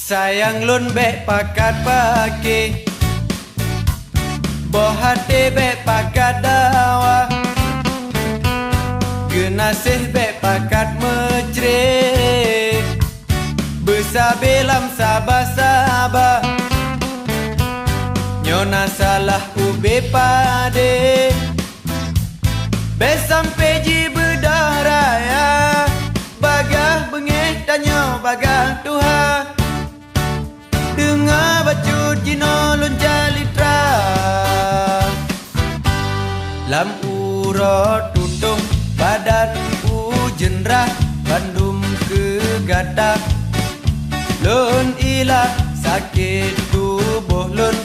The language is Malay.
Sayang lun bek pakat pake, boh hati bek pakat dawa, genasih bek pakat mejre, besar belam sabah-sabah, nyona salah ube pade, bek sampai ji berdaraya, bagah bengeh tanya bagah Tuhan. Dengar bacut jino lun jalitra, lam urot tutung badan ujenrah bandum ke gadah, lun ilah sakit tubuh lun